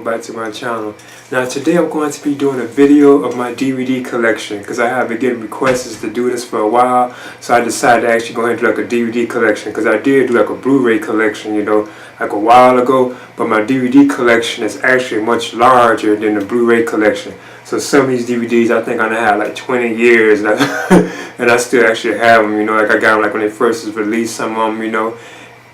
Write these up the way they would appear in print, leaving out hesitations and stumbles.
back to my channel. Now today I'm going to be doing a video of my DVD collection because I have been getting requests to do this for a while, so I decided to actually go ahead and do like a DVD collection because I did do like a Blu-ray collection, you know, like a while ago, but my DVD collection is actually much larger than the Blu-ray collection. So some of these DVDs I think I done had like 20 years and I still actually have them, you know, like I got them like when they first was released, some of them, you know,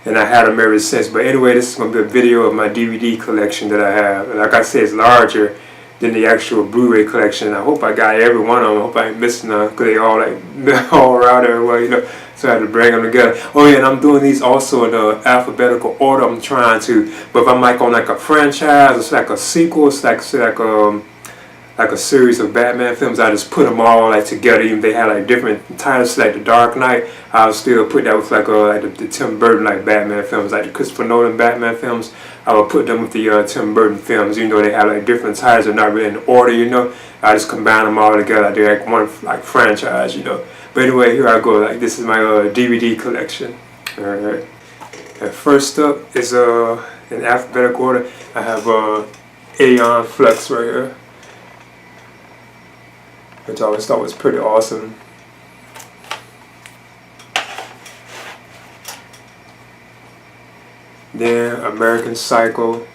and I had them ever since. But anyway, this is going to be a video of my DVD collection that I have. And like I said, it's larger than the actual Blu-ray collection. I hope I got every one of them. I hope I ain't missing none because they all like all around everywhere, you know. So I had to bring them together. Oh yeah, and I'm doing these also in alphabetical order. I'm trying to. But if I'm like on like a franchise, it's like a sequel. It's like a series of Batman films. I just put them all like together. Even they had like different titles, like The Dark Knight. I'll still put that with like the Tim Burton like Batman films, like the Christopher Nolan Batman films. I would put them with the Tim Burton films, even though they have like different titles. They're not really in order, you know. I just combine them all together. They're like one like franchise, you know. But anyway, here I go. Like this is my DVD collection. All right. And first up is in alphabetical order. I have Aeon Flux right here, which I always thought was pretty awesome. Then American Psycho.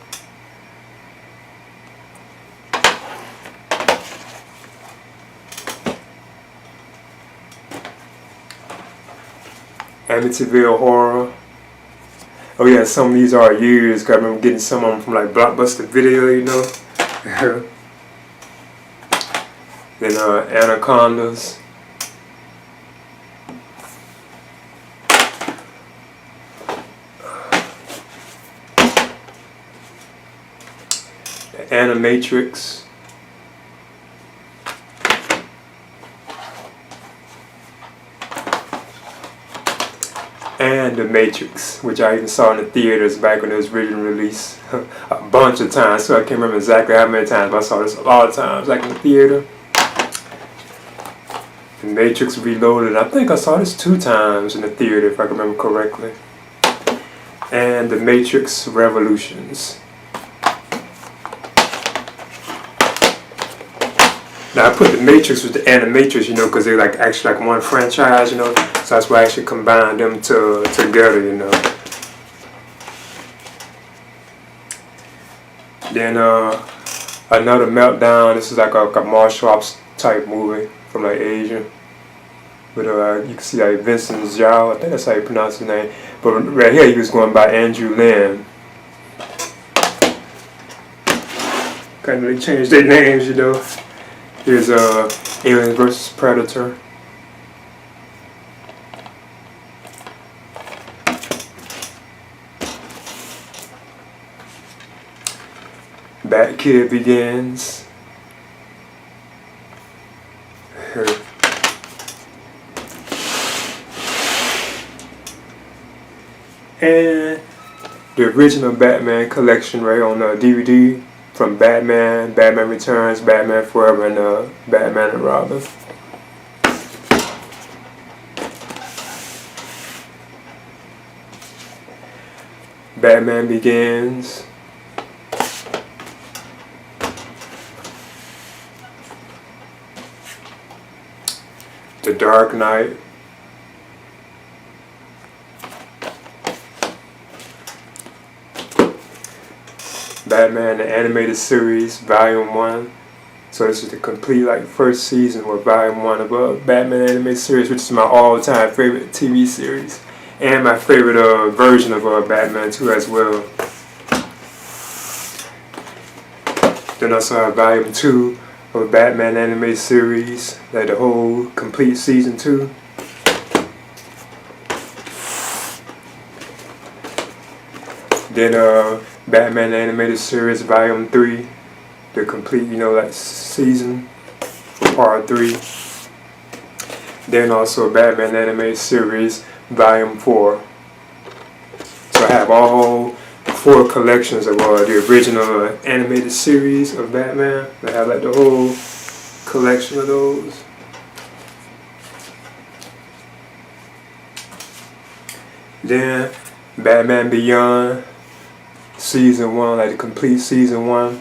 Amityville Horror. Oh yeah, some of these are used because I remember getting some of them from like Blockbuster Video, you know. Then Anacondas. Animatrix. And The Matrix, which I even saw in the theaters back when it was originally released a bunch of times, so I can't remember exactly how many times, but I saw this a lot of times, like in the theater. The Matrix Reloaded, I think I saw this 2 times in the theater if I can remember correctly. And The Matrix Revolutions. Now I put The Matrix with the Animatrix, you know, because they're like actually like one franchise, you know, so that's why I actually combined them together, you know. Then Another Meltdown. This is like a martial arts type movie from like Asia. But you can see like Vincent Zhao, I think that's how you pronounce his name. But right here he was going by Andrew Lin. Kind of really changed their names, you know. Here's Alien vs. Predator. Bat Kid Begins. And the original Batman collection right on DVD. From Batman, Batman Returns, Batman Forever, and Batman and Robin. Batman Begins. The Dark Knight. Batman the Animated Series, Volume 1. So this is the complete like first season or Volume 1 of Batman Animated Series, which is my all-time favorite TV series. And my favorite version of Batman 2 as well. Then I also have Volume 2 of Batman Animated Series, like the whole complete season 2. Then Batman Animated Series Volume 3, the complete, you know, like season for Part 3. Then also Batman Animated Series Volume 4. So I have all 4 collections of the original animated series of Batman. I have like the whole collection of those. Then Batman Beyond season 1, like the complete season 1.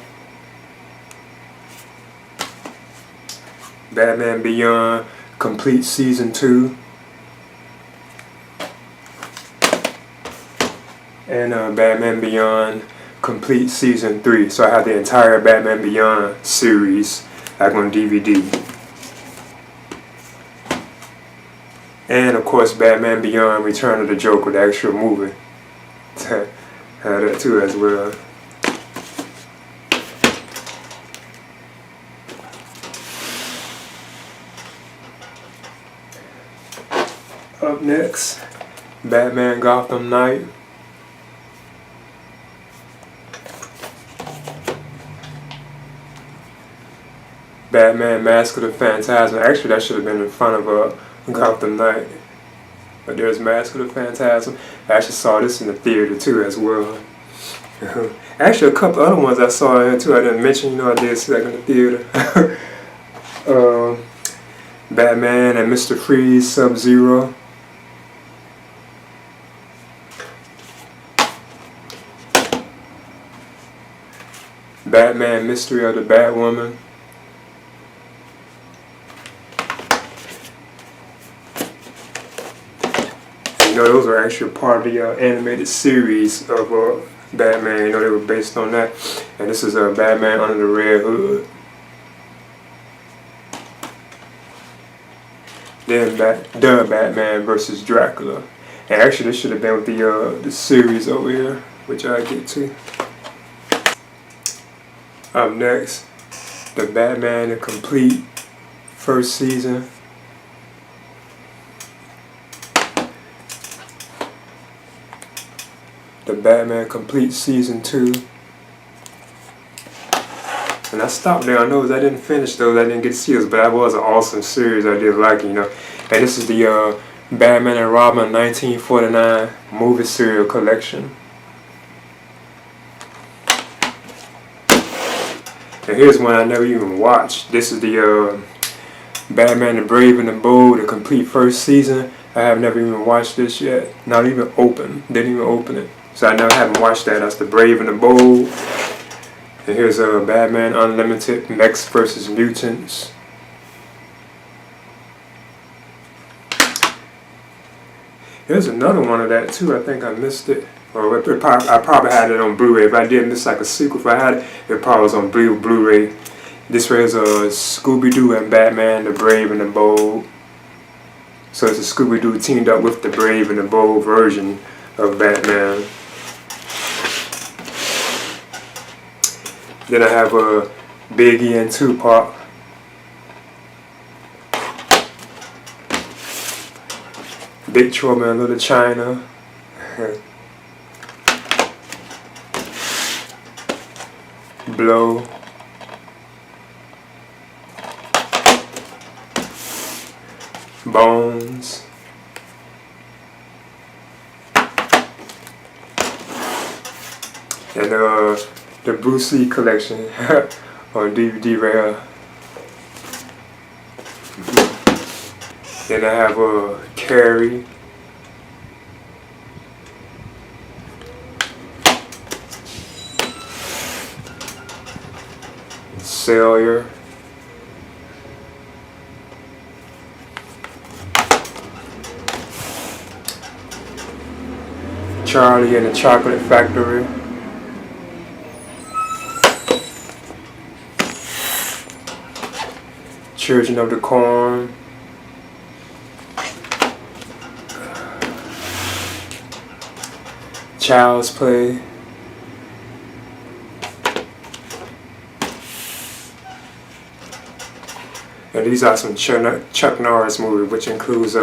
Batman Beyond complete season 2. And Batman Beyond complete season 3. So I have the entire Batman Beyond series like on DVD. And of course Batman Beyond Return of the Joker, the actual movie. Have that too as well. Up next, Batman Gotham Knight. Batman Mask of the Phantasm. Actually, that should have been in front of Gotham Knight. But there's Mask of the Phantasm. I actually saw this in the theater too as well. Actually, a couple other ones I saw in too. I didn't mention, you know, I did see that in the theater. Batman and Mr. Freeze, Sub-Zero. Batman Mystery of the Batwoman. You know, those are actually part of the animated series of Batman. You know, they were based on that. And this is Batman Under the Red Hood. Then the Batman versus Dracula. And actually, this should have been with the series over here, which I get to. Up next, the Batman the complete first season. The Batman complete season 2. And I stopped there on those. I didn't finish those. I didn't get to see those, but that was an awesome series. I did like it, you know. And this is the Batman and Robin 1949 movie serial collection. And here's one I never even watched. This is the Batman the Brave and the Bold, the complete first season. I have never even watched this yet. Not even open. Didn't even open it. So I haven't watched that. That's the Brave and the Bold. And here's Batman Unlimited, Mechs vs. Mutants. Here's another one of that too. I think I missed it. Or I probably had it on Blu-ray. If I did miss like a sequel, if I had it, it probably was on Blu-ray. This way is Scooby-Doo and Batman, the Brave and the Bold. So it's a Scooby-Doo teamed up with the Brave and the Bold version of Batman. Then I have Biggie and Tupac. Big Trouble in Little China. Blow. Bones. And the Bruce Lee collection on DVD right here. Then I have Carrie. Sailor. Charlie and the Chocolate Factory. Children of the Corn. Child's Play. And these are some Chuck Norris movies, which includes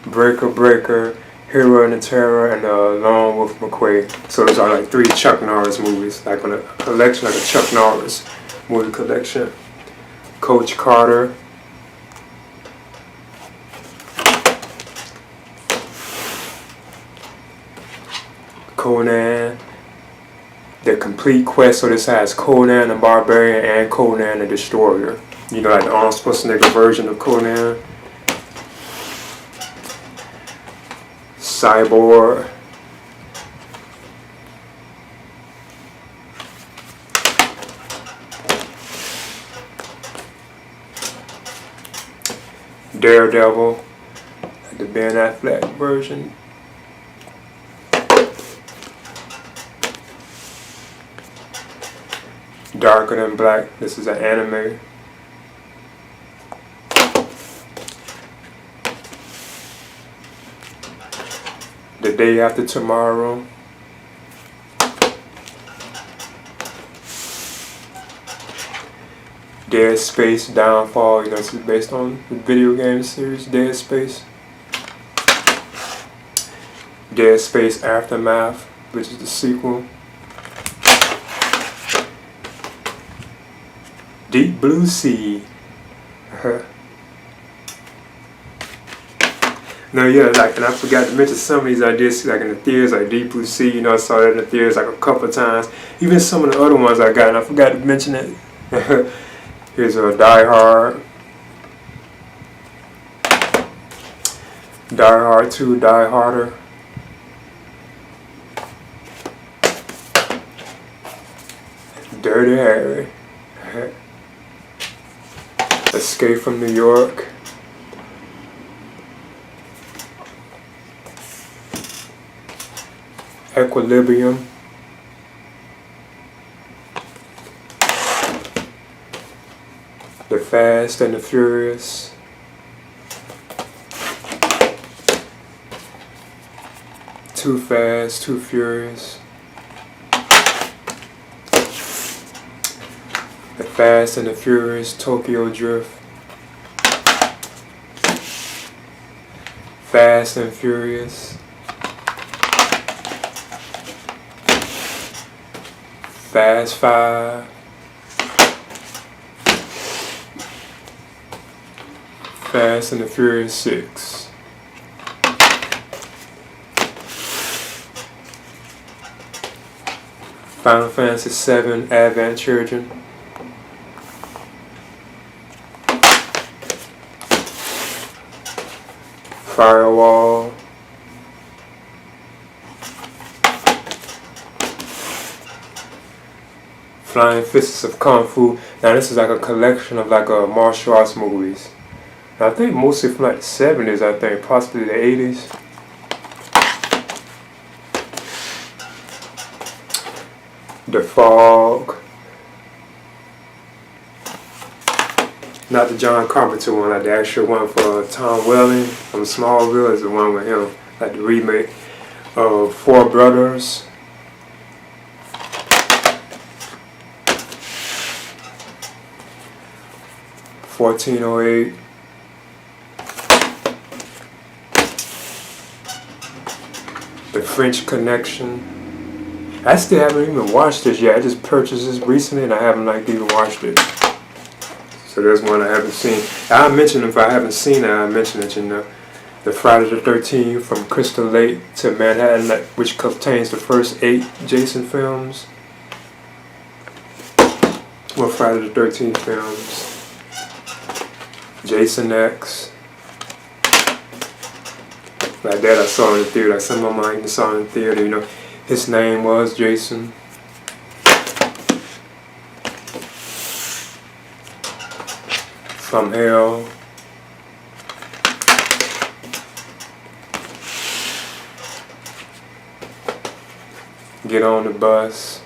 Breaker, Hero and the Terror, and Lone Wolf McQuay. So those are like 3 Chuck Norris movies, like on a collection, like a Chuck Norris movie collection. Coach Carter. Conan. The Complete Quest. So this has Conan the Barbarian and Conan the Destroyer. You know, like the Arnold Schwarzenegger version of Conan. Cyborg. Daredevil, the Ben Affleck version. Darker Than Black, this is an anime. The Day After Tomorrow. Dead Space Downfall, you know, this is based on the video game series Dead Space. Dead Space Aftermath, which is the sequel. Deep Blue Sea. No, yeah, like, and I forgot to mention some of these I did see, like, in the theaters, like Deep Blue Sea, you know, I saw that in the theaters, like, a couple of times. Even some of the other ones I got, and I forgot to mention it. Here's a Die Hard. Die Hard 2, Die Harder. Dirty Harry. Escape from New York. Equilibrium. The Fast and the Furious. Too Fast, Too Furious. The Fast and the Furious Tokyo Drift. Fast and Furious. Fast 5. Fast and the Furious 6. Final Fantasy 7 Advent Children. Firewall. Flying Fists of Kung Fu. Now this is like a collection of like martial arts movies. And I think mostly from like the 70s, I think, possibly the 80s. The Fog. Not the John Carpenter one, like the actual one for Tom Welling from Smallville is the one with him, like the remake of Four Brothers. $14.08. The French Connection. I still haven't even watched this yet. I just purchased this recently and I haven't like even watched it. So there's one I haven't seen. I mentioned if I haven't seen it, I mentioned it, you know. The Friday the 13th from Crystal Lake to Manhattan, which contains the first 8 Jason films. Well, Friday the 13th films. Jason X. Like that I saw in the theater. Like some of mine even saw in the theater, you know. His name was Jason. From Hell. Get on the Bus.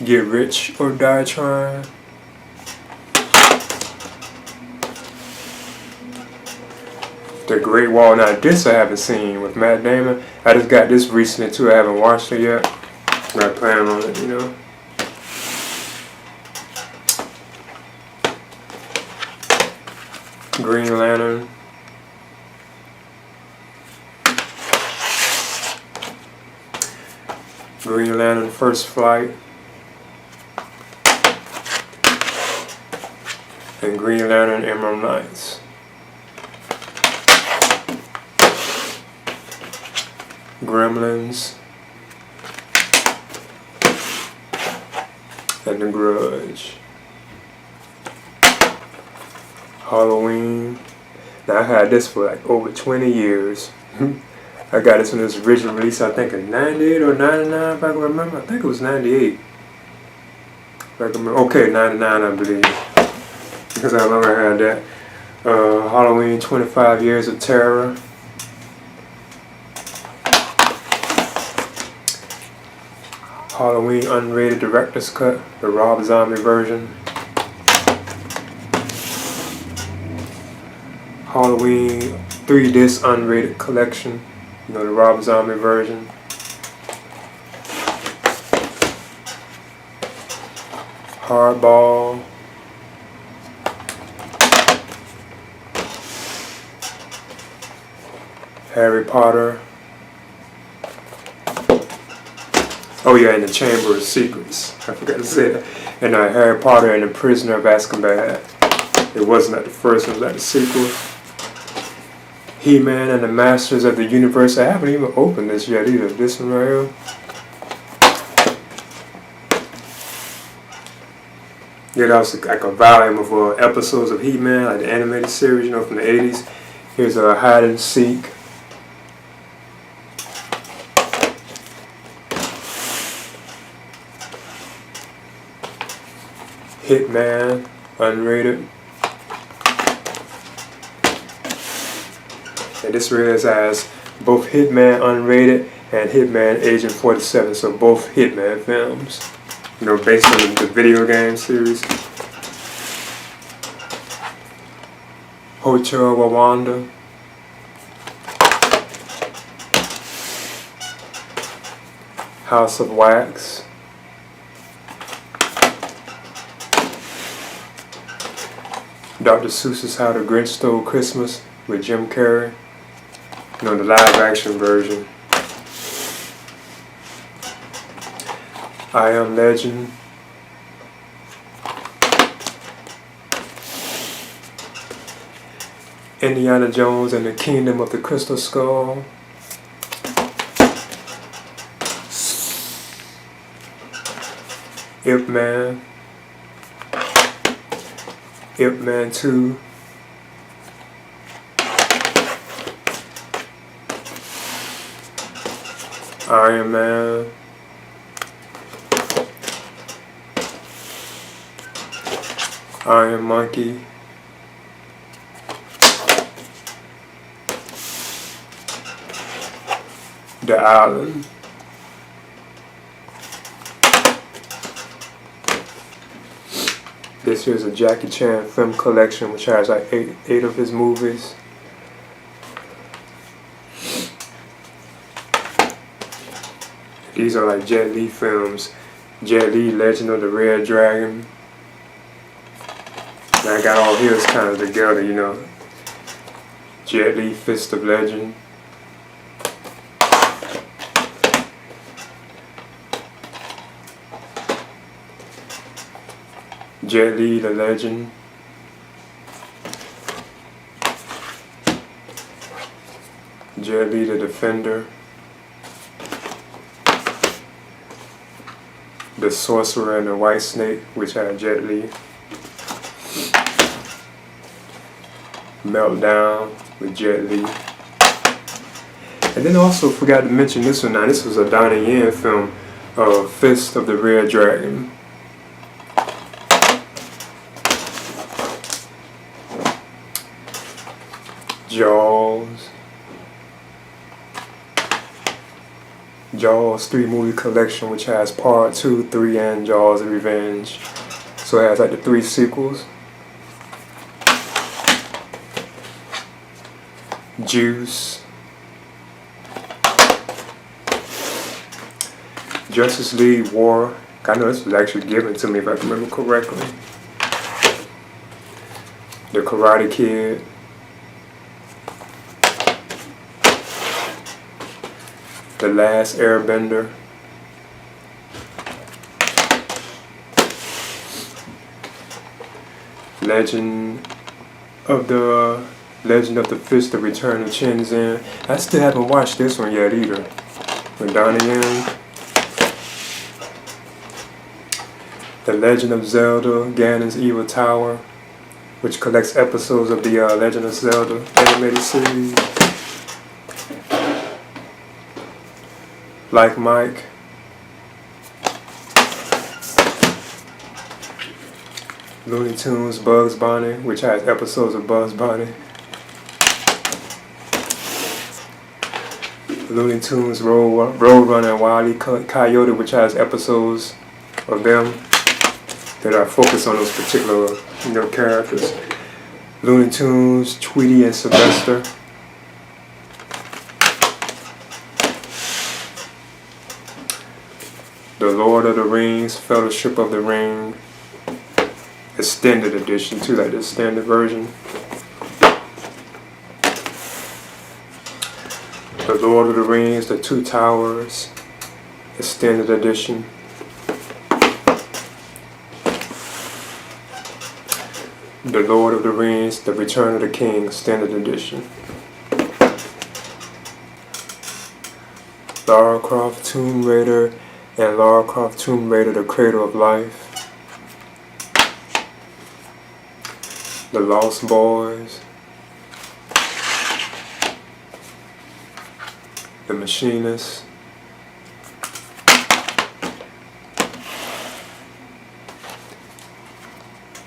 Get Rich or Die Trying. The Great Wall. Now this I haven't seen with Matt Damon. I just got this recently too. I haven't watched it yet. I plan on it, you know. Green Lantern. Green Lantern First Flight. And Green Lantern Emerald Knights. Gremlins. And The Grudge. Halloween. Now I had this for like over 20 years. I got this when it was originally released, I think in 98 or 99 if I can remember. I think it was 98. Recommend. Okay, 99, I believe, because I no longer had that. Halloween 25 Years of Terror. Halloween Unrated Director's Cut, the Rob Zombie version. Halloween 3-disc Unrated Collection, you know, the Rob Zombie version. Hardball. Harry Potter. Oh yeah, and the Chamber of Secrets. I forgot to say that. And Harry Potter and the Prisoner of Azkaban. It wasn't like the first one, it was like the sequel. He-Man and the Masters of the Universe. I haven't even opened this yet either. This one right here. Yeah, that was like a volume of episodes of He-Man, like the animated series, you know, from the 80s. Here's a Hide and Seek. Hitman, Unrated. And this really has both Hitman Unrated and Hitman Agent 47, so both Hitman films, you know, based on the video game series. Hotel Rwanda. House of Wax. Dr. Seuss's How the Grinch Stole Christmas with Jim Carrey. You know, the live action version. I Am Legend. Indiana Jones and the Kingdom of the Crystal Skull. Ip Man. Ip Man 2. Iron Man. Iron Monkey. The Island. This here's a Jackie Chan film collection which has like eight of his movies. These are like Jet Li films. Jet Li, Legend of the Red Dragon. And I got all his kind of together, you know. Jet Li, Fist of Legend. Jet Li, the Legend. Jet Li, the Defender. The Sorcerer and the White Snake, which had Jet Li. Meltdown with Jet Li. And then I also forgot to mention this one. Now this was a Donnie Yen film, Fist of the Red Dragon. Jaws. Jaws 3 movie collection, which has part 2, 3, and Jaws of Revenge. So it has like the 3 sequels. Juice. Justice League War. I know this was actually given to me if I can remember correctly. The Karate Kid. The Last Airbender. Legend of the Fist, The Return of Chin-Zen. I still haven't watched this one yet either. With Donnie Yen. The Legend of Zelda, Ganon's Evil Tower, which collects episodes of the Legend of Zelda animated series. Like Mike. Looney Tunes Bugs Bunny, which has episodes of Bugs Bunny. Looney Tunes Roadrunner and Wile E. Coyote, which has episodes of them that are focused on those particular, characters. Looney Tunes, Tweety and Sylvester. The Lord of the Rings, Fellowship of the Ring, extended edition too, like the standard version. The Lord of the Rings, The Two Towers, extended edition. The Lord of the Rings, The Return of the King, extended edition. Lara Croft, Tomb Raider, and Lara Croft, Tomb Raider, The Cradle of Life. The Lost Boys. The Machinist.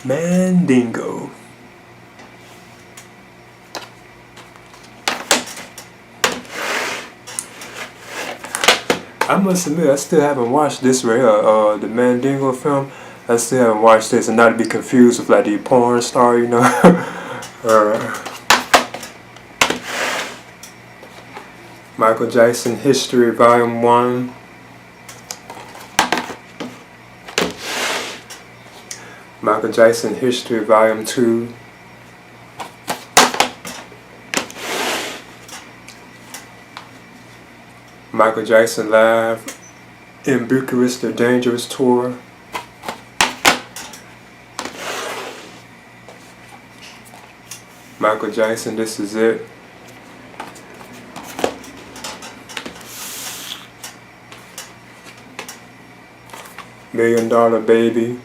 Mandingo. I must admit, I still haven't watched this right here, the Mandingo film. I still haven't watched this, and not to be confused with like the porn star, Michael Jackson History, Volume 1. Michael Jackson History, Volume 2. Michael Jackson Live in Bucharest, The Dangerous Tour. Michael Jackson, This Is It. $1 Million Baby.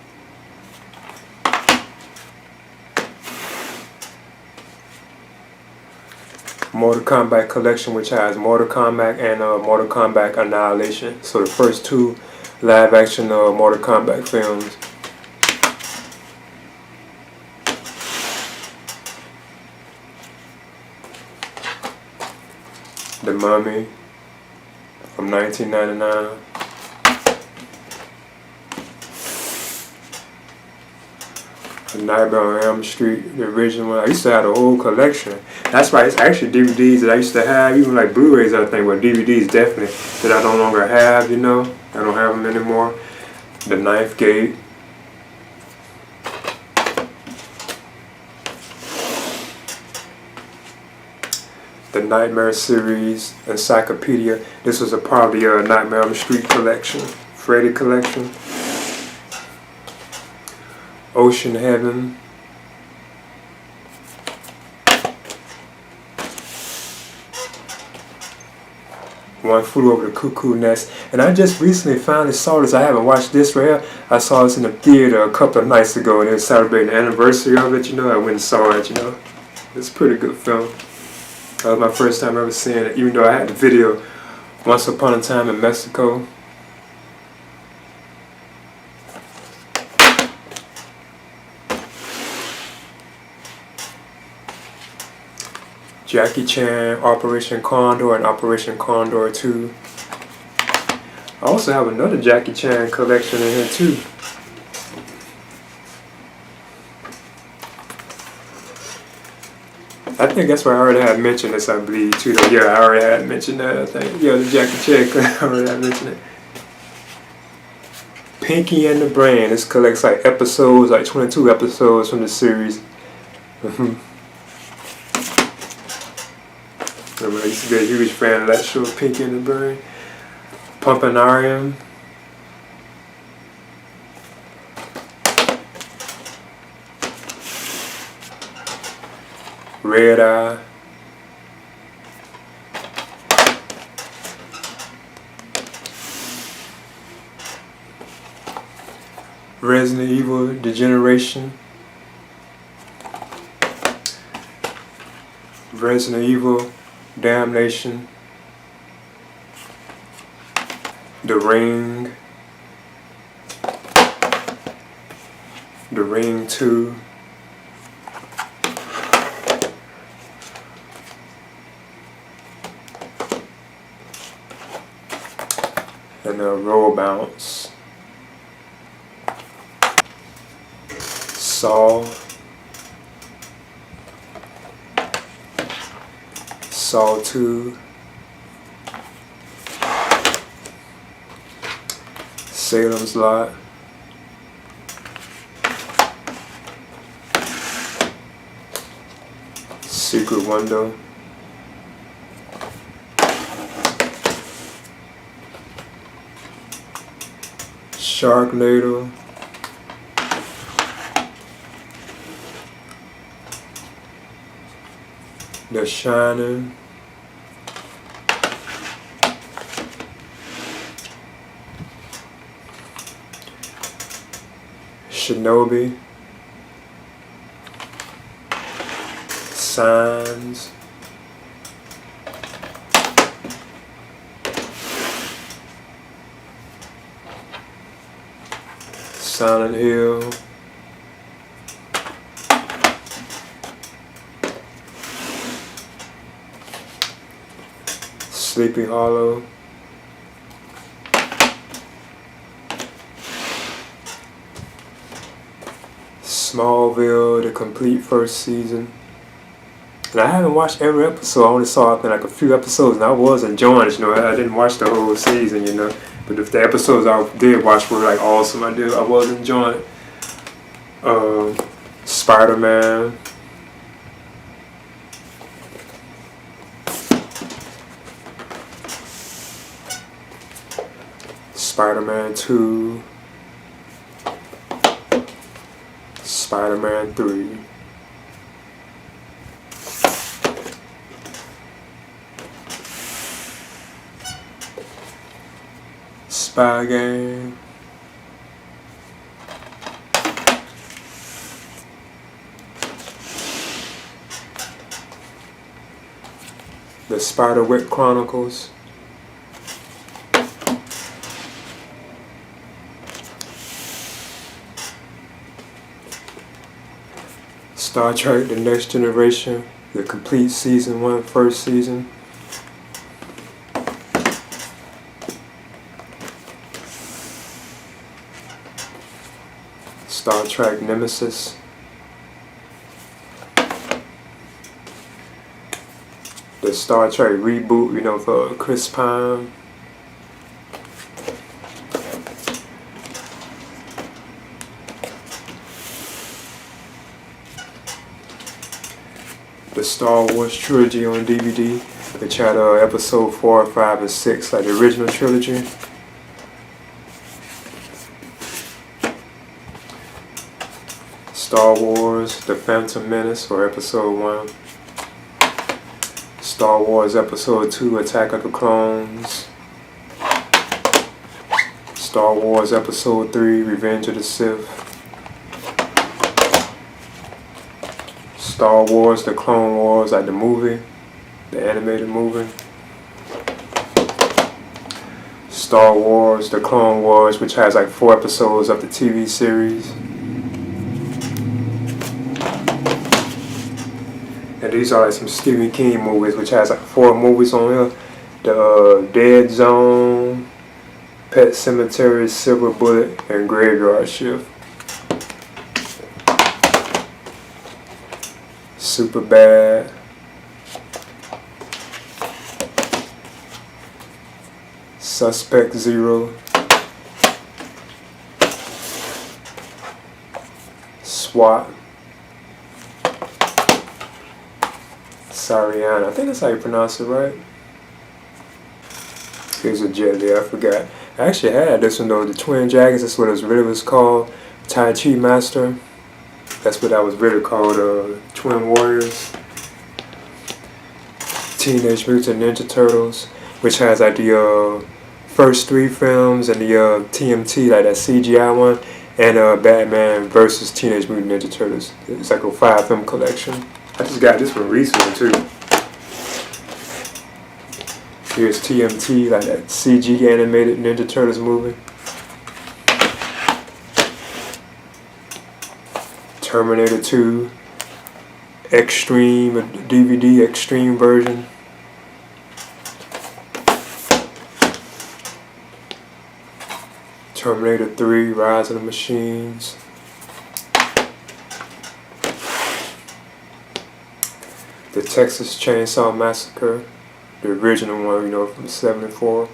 Mortal Kombat Collection, which has Mortal Kombat and Mortal Kombat Annihilation. So the first two live action Mortal Kombat films. The Mummy from 1999. Nightmare on Elm Street, the original one. I used to have the whole collection. That's why it's actually DVDs that I used to have, even like Blu-rays, I think, but DVDs definitely that I no longer have, I don't have them anymore. The Ninth Gate. The Nightmare series, Encyclopedia. This was a part of the Nightmare on Elm Street collection, Freddy collection. Ocean Heaven. One Flew Over the Cuckoo Nest. And I just recently finally saw this. I haven't watched this right here. I saw this in the theater a couple of nights ago, and they were celebrating the anniversary of it, I went and saw it, It's a pretty good film. That was my first time ever seeing it, even though I had the video Once Upon a Time in Mexico. Jackie Chan, Operation Condor, and Operation Condor 2. I also have another Jackie Chan collection in here too. I think that's why I already had mentioned this, I believe, too. Though. Yeah, I already had mentioned that, I think. Yeah, the Jackie Chan, I already had mentioned it. Pinky and the Brain. This collects like episodes, like 22 episodes from the series. I used to be a huge fan of that show, Pinky and the Brain. Pumpinarium. Red Eye. Resident Evil Degeneration. Resident Evil Damnation. The Ring. The Ring 2. And Roll Bounce. Saw. Saw 2. Salem's Lot. Secret Window. Sharknado. The Shining. Shinobi. Signs. Silent Hill. Sleepy Hollow. Smallville, the complete first season. And I haven't watched every episode. I only saw, I think, like a few episodes, and I was enjoying it. You know, I didn't watch the whole season. You know, but if the episodes I did watch were like awesome, I was enjoying it. Spider-Man. Spider-Man 2. Spider-Man 3. Spy Game. The Spiderwick Chronicles. Star Trek The Next Generation, the complete season 1, first season. Star Trek Nemesis. The Star Trek reboot, you know, for Chris Pine. The Star Wars Trilogy on DVD, which had episode 4, 5, and 6, like the original trilogy. Star Wars The Phantom Menace for episode 1. Star Wars episode 2, Attack of the Clones. Star Wars episode 3, Revenge of the Sith. Star Wars The Clone Wars, like the movie, the animated movie. Star Wars The Clone Wars, which has like 4 episodes of the TV series. And these are like some Stephen King movies, which has like 4 movies on here. The Dead Zone, Pet Cemetery, Silver Bullet, and Graveyard Shift. Superbad. Suspect Zero. SWAT. Sariana. I think that's how you pronounce it, right? Here's a jelly, I forgot. I actually had this one though, the Twin Dragons, that's what it really was called. Tai Chi Master. That's what that was really called, Twin Warriors. Teenage Mutant Ninja Turtles, which has like the first 3 films and the TMT, like that CGI one, and Batman versus Teenage Mutant Ninja Turtles. It's like a 5-film collection. I just got this one recently too. Here's TMT, like that CG animated Ninja Turtles movie. Terminator 2 Extreme, a DVD Extreme version. Terminator 3 Rise of the Machines. The Texas Chainsaw Massacre, the original one, you know, from '74.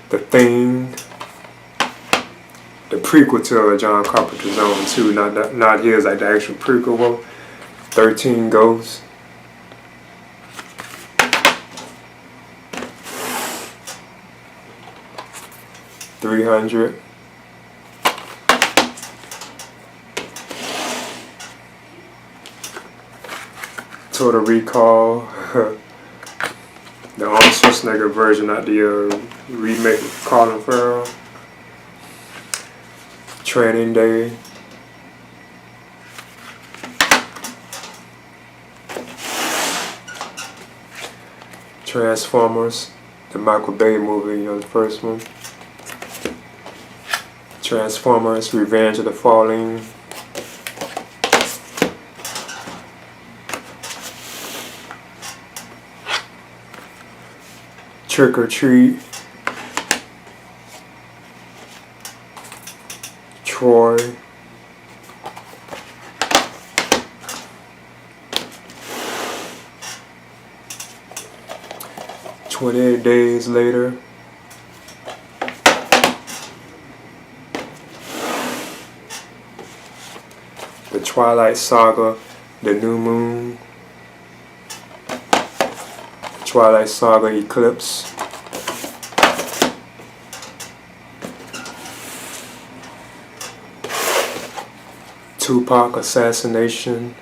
The Thing, the prequel to John Carpenter's own too, not his, like the actual prequel one. 13 Ghosts. .300. Total Recall. The Arnold Schwarzenegger version, not the remake of Colin Farrell. Training Day. Transformers, the Michael Bay movie, you know, the first one. Transformers, Revenge of the Fallen. Trick or Treat. Troy. "28 Days Later." The Twilight Saga, The New Moon. Twilight Saga Eclipse. Tupac Assassination.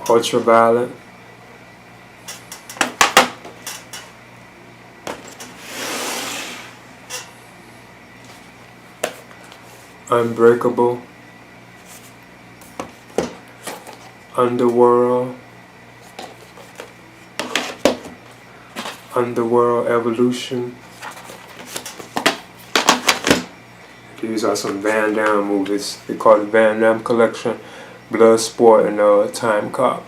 Ultraviolet. Unbreakable. Underworld. Underworld Evolution. These are some Van Damme movies. They call it Van Damme Collection. Bloodsport and Time Cop.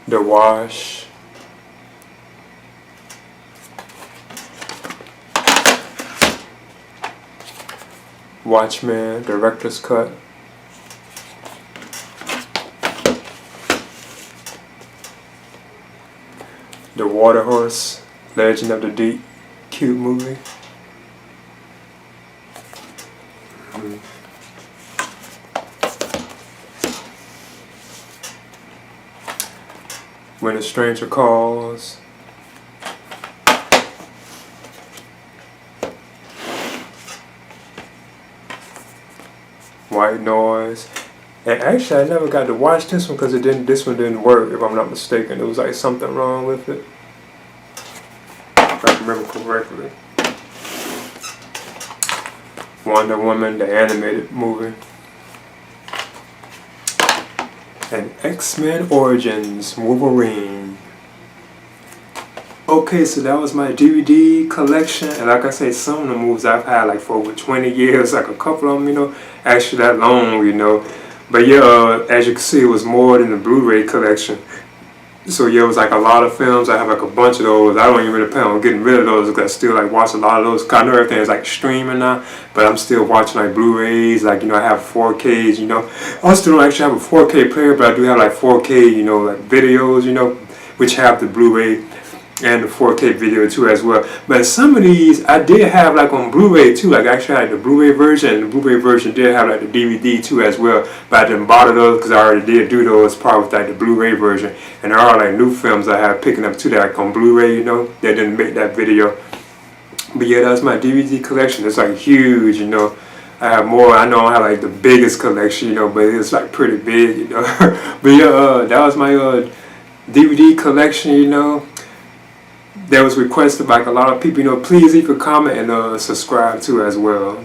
The Wash. Watchmen, Director's Cut. The Water Horse, Legend of the Deep, cute movie. When a Stranger Calls. White Noise. And actually I never got to watch this one because this one didn't work, if I'm not mistaken. There was like something wrong with it, if I remember correctly. Wonder Woman, the animated movie. And X-Men Origins, Wolverine. Okay, so that was my DVD collection, and like I say, some of the movies I've had like for over 20 years, like a couple of them, you know, actually that long, you know. But yeah, as you can see, it was more than the Blu-ray collection. So yeah, it was like a lot of films. I have like a bunch of those. I don't even really plan on getting rid of those because I still like watch a lot of those. Cause I know everything is like streaming now, but I'm still watching like Blu-rays. Like, you know, I have 4Ks, you know. I still don't actually have a 4K player, but I do have like 4K, you know, like videos, you know, which have the Blu-ray and the 4K video too as well. But some of these I did have like on Blu-ray too. Like I actually had the Blu-ray version, and the Blu-ray version did have like the DVD too as well. But I didn't bother those because I already did do those part with like the Blu-ray version. And there are like new films I have picking up too that like on Blu-ray, you know, that didn't make that video. But yeah, that's my DVD collection. It's like huge, you know. I have more. I know I have like the biggest collection, you know, but it's like pretty big, you know. But yeah, that was my DVD collection, you know. That was requested by like a lot of people, you know. Please leave a comment and subscribe too as well.